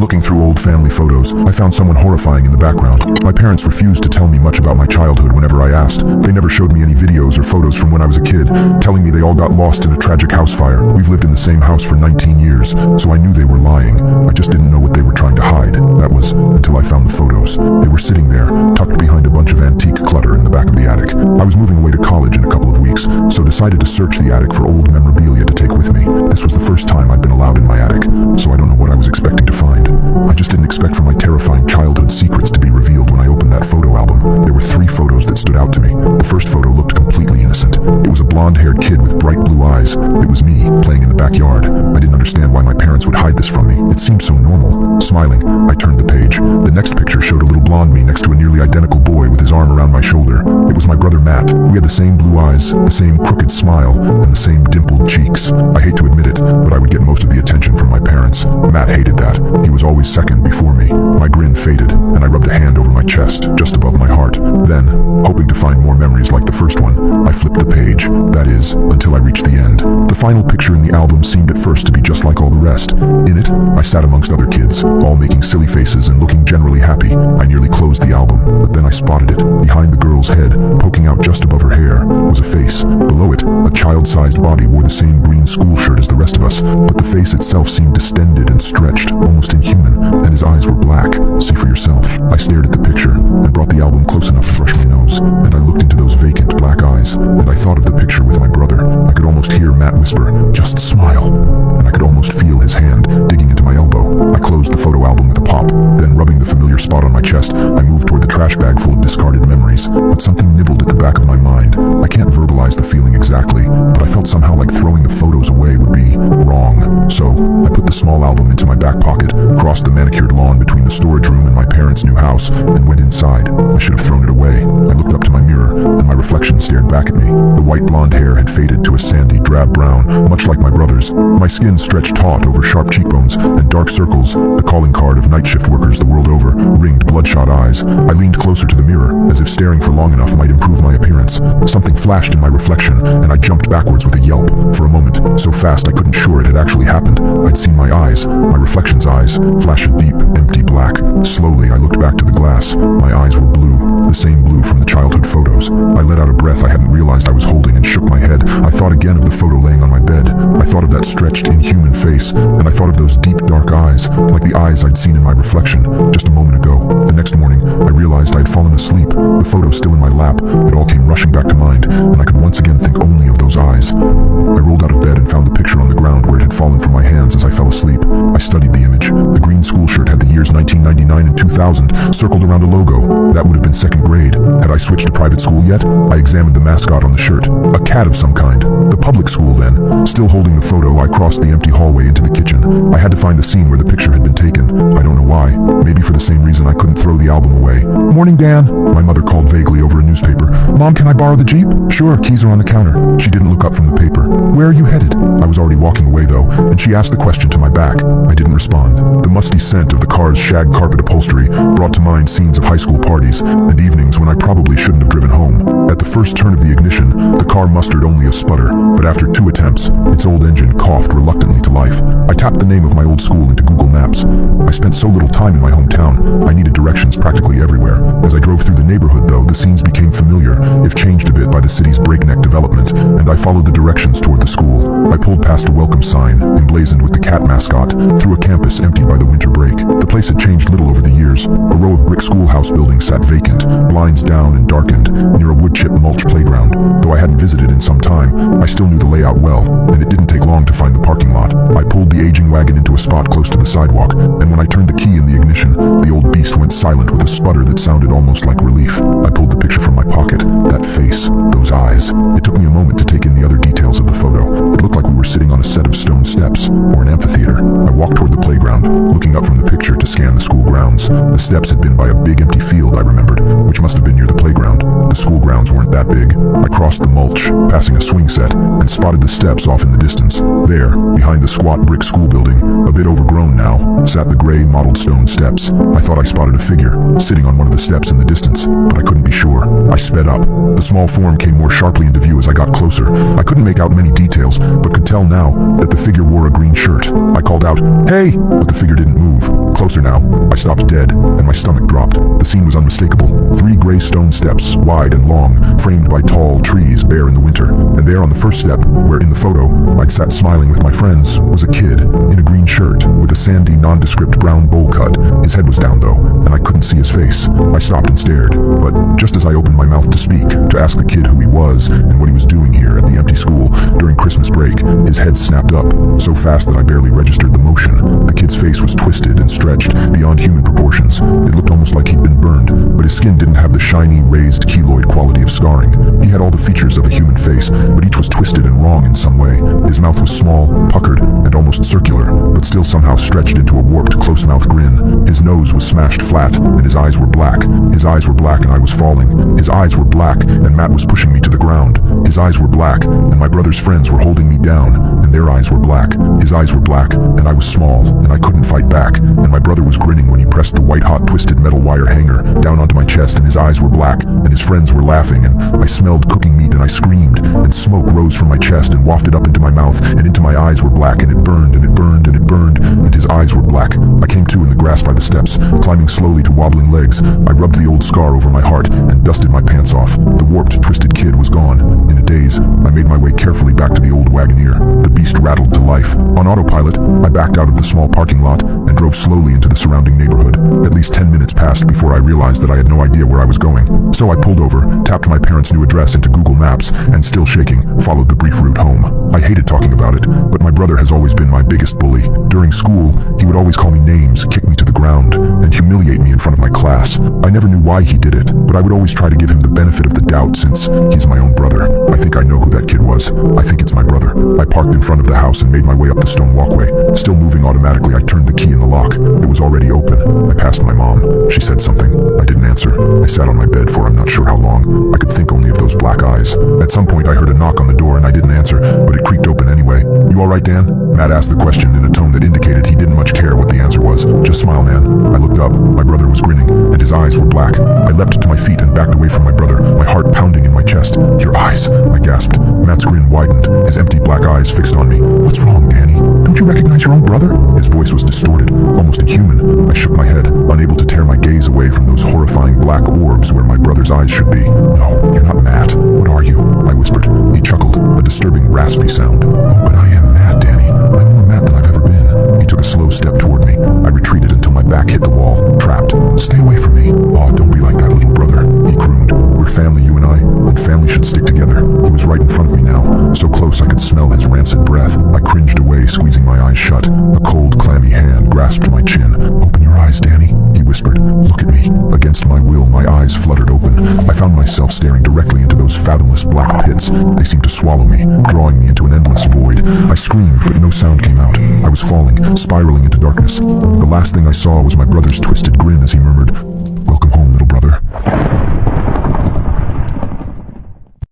Looking through old family photos, I found someone horrifying in the background. My parents refused to tell me much about my childhood whenever I asked. They never showed me any videos or photos from when I was a kid, telling me they all got lost in a tragic house fire. We've lived in the same house for 19 years, so I knew they were lying. I just didn't know what they were trying to hide. That was until I found the photos. They were sitting there, tucked behind a bunch of antique clutter in the back of the attic. I was moving away to college in a couple of weeks, so decided to search the attic for old memorabilia to take with me. This was the first time I'd been allowed in my attic, so I don't know what I was expecting to find. I just didn't expect for my terrifying childhood secrets to be revealed when I opened that photo album. There were 3 photos that stood out to me. The first photo looked completely innocent. It was a blonde-haired kid with bright blue eyes. It was me, playing in the backyard. I didn't understand why my parents would hide this from me. It seemed so normal. Smiling, I turned the page. The next picture showed a little blonde me next to a nearly identical boy with his arm around my shoulder. It was my brother Matt. We had the same blue eyes, the same crooked smile, and the same dimpled cheeks. I hate to admit it, but I would get most of the attention from my parents. Matt hated that. He was always second before me. My grin faded, and I rubbed a hand over my chest, just above my heart. Then, hoping to find more memories like the first one, I flipped the page. That is, until I reached the end. The final picture in the album seemed at first to be just like all the rest. In it, I sat amongst other kids, all making silly faces and looking generally happy. I nearly closed the album, but then I spotted it. Behind the girl's head, poking out just above her hair, was a face. Below it, a child-sized body wore the same green school shirt as the rest of us, but the face itself seemed distended and stretched, almost inhuman, and his eyes were black. See for yourself. I stared at the picture and brought the album close enough to brush my nose, and I looked into those vacant black eyes, and I thought of the picture with my brother. I could almost hear Matt whisper, "Just smile," and I could almost feel his hand digging into my elbow. I closed the photo album with a pop, then rubbing the familiar spot on my chest, I moved toward the trash bag full of discarded memories, but something nibbled at the back of my mind. I can't verbalize the feeling exactly, but I felt somehow like throwing the photos away would be wrong. So, I put the small album into my back pocket, crossed the manicured lawn between the storage room and my parents' new house, and went inside. I should have thrown it away. I looked up to my mirror, and my reflection stared back at me. The white blonde hair had faded to a sandy, drab brown, much like my brother's. My skin stretched taut over sharp cheekbones and dark circles, the calling card of night shift workers the world over, ringed bloodshot eyes. I leaned closer to the mirror, as if staring for long enough might improve my appearance. Something flashed in my reflection, and I jumped backwards with a yelp. For a moment, so fast I couldn't sure it had actually happened. I'd seen my eyes, my reflection's eyes, flash a deep, empty black. Slowly, I looked back to the glass. My eyes were blue, the same blue from the childhood photos. I let out a breath I hadn't realized I was holding and shook my head. I thought again of the photo laying on my bed. I thought of that stretched, inhuman face, and I thought of those deep, dark eyes, like the eyes I'd seen in my reflection just a moment ago. The next morning, I realized I had fallen asleep, the photo still in my lap. It all came rushing back to mind, and I could once again think only of those eyes. I rolled out of bed and found the picture on the ground where it had fallen from my hands as I fell asleep. I studied the image. The green school shirt had the years 1999 and 2000 circled around a logo. That would have been second grade. Had I switched to private school yet? I examined the mascot on the shirt. A cat of some kind. The public school then. Still holding the photo, I crossed the empty hallway into the kitchen. I had to find the scene where the picture had been taken. I don't know why. Maybe for the same reason I couldn't throw the album away. "Morning, Dan," my mother called vaguely over a newspaper. "Mom, can I borrow the Jeep?" "Sure, keys are on the counter." She didn't look up from the paper. "Where are you headed?" I was already walking away though, and she asked the question to my back. I didn't respond. The musty scent of the car's shag carpet upholstery brought to mind scenes of high school parties and evenings when I probably shouldn't have driven home. At the first turn of the ignition, the car mustered only a sputter, but after 2 attempts, its old engine coughed reluctantly to life. I tapped the name of my old school into Google Maps. I spent so little time in my hometown, I needed directions practically everywhere. As I drove through the neighborhood though, the scenes became familiar, if changed a bit by the city's breakneck development, and I followed the directions toward the school. I pulled past a welcome sign, emblazoned with the cat mascot, through a campus emptied by the winter break. The place had changed little over the years. A row of brick schoolhouse buildings sat vacant, blinds down and darkened, near a wood-chip mulch playground. Though I hadn't visited in some time, I still knew the layout well, and it didn't take long to find the parking lot. I pulled the aging wagon into a spot close to the sidewalk, and when I turned the key in the ignition, the old beast went silent with a sputter that sounded almost like relief. I pulled the picture from my pocket. That face, those eyes. It took me a moment to take in the other details of the photo. It looked like we were sitting on a set of stone steps, or an amphitheater. I walked toward the playground, looking up from the picture to scan the school grounds. The steps had been by a big empty field, I remembered, which must have been near the playground. The school grounds weren't that big. I crossed the mulch, passing a swing set, and spotted the steps off in the distance. There, behind the squat brick school building, a bit overgrown now, sat the gray mottled stone steps. I thought I spotted a figure, sitting on one of the steps in the distance, but I couldn't be sure. I sped up. The small form came more sharply into view as I got closer. I couldn't make out many details, but could tell now that the figure wore a green shirt. I called out, "Hey!" but the figure didn't move. Closer now. I stopped dead, and my stomach dropped. The scene was unmistakable. 3 gray stone steps, wide and long, framed by tall trees bare in the winter. And there on the first step, where in the photo I'd sat smiling with my friends, was a kid in a green shirt with a sandy, nondescript brown bowl cut. His head was down though, and I couldn't see his face. I stopped and stared, but just as I opened my mouth to speak, to ask the kid who he was and what he was doing here at the empty school during Christmas break, his head snapped up, so fast that I barely registered the motion. The kid's face was twisted and stretched beyond human proportions. It looked almost like he'd been burned, but his skin didn't have the shiny, raised keloid quality of scarring. He had all the features of a human face, but each was twisted and wrong in some way. His mouth was small, puckered, and almost circular, but still somehow stretched into a warped, close-mouthed grin. His nose was smashed flat, and his eyes were black. His eyes were black and I was falling. His eyes were black, and Matt was pushing me to the ground. His eyes were black, and my brother's friends were holding me down, and their eyes were black. His eyes were black, and I was small, and I couldn't fight back, and my brother was grinning when he pressed the white-hot twisted metal wire hanger down onto my chest, and his eyes were black, and his friends were laughing, and I smelled cooking meat, and I screamed, and smoke rose from my chest and wafted up into my mouth, and into my eyes were black, and it burned, and it burned, and it burned, and his eyes were black. I came to in the grass by the steps, climbing slowly to wobbling legs. I rubbed the old scar over my heart and dusted my pants off. The warped, twisted kid was gone. In a daze, I made my way carefully back to the old wagoneer. The beast rattled to life. On autopilot, I backed out of the small parking lot and drove slowly into the surrounding neighborhood. At least 10 minutes passed before I realized that I had no idea where I was going. So I pulled over, tapped my parents' new address into Google Maps, and still shaking, followed the brief route home. I hated talking about it, but my brother has always been my biggest bully. During school, he would always call me names, kick me to the ground, and humiliate me in front of my class. I never knew why he did it, but I would always try to give him the benefit of the doubt since he's my own brother. I think I know who that kid was. I think it's my brother. I parked in front of the house and made my way up the stone walkway. Still moving automatically, I turned the key in the lock. It was already open. I passed my mom. She said something. I didn't answer. I sat on my bed for I'm not sure how long. I could think only of those black eyes. At some point, I heard a knock on the door and I didn't answer, but it creaked open anyway. "You all right, Dan?" Matt asked the question in a tone that indicated he didn't much care what the answer was. "Just smile, man." I looked up. My brother was grinning, and his eyes were black. I leapt to my feet and backed away from my brother, my heart pounding in my chest. "Your eyes," I gasped. Matt's grin widened, his empty black eyes fixed on me. "What's wrong, Danny? Don't you recognize your own brother?" His voice was distorted, almost inhuman. I shook my head, unable to tear my gaze away from those horrifying black orbs where my brother's eyes should be. "No, you're not Matt. What are you?" I whispered. He chuckled, a disturbing, raspy sound. "Oh, but I am Matt, Danny. I'm more Matt than I've ever been." He took a slow step toward me. I retreated until my back hit the wall, trapped. "Stay away from me." "Oh, don't be like that, little brother," he crooned. "We're family, you and I, and family should stick together." He was right in front of me now, so close I could smell his rancid breath. I cringed away, squeezing my eyes shut. A cold, clammy hand grasped my chin. "Open your eyes, Danny," he whispered. "Look at me." Against my will, my eyes fluttered open. I found myself staring directly into those fathomless black pits. They seemed to swallow me, drawing me into an endless void. I screamed, but no sound came out. I was falling, spiraling into darkness. The last thing I saw was my brother's twisted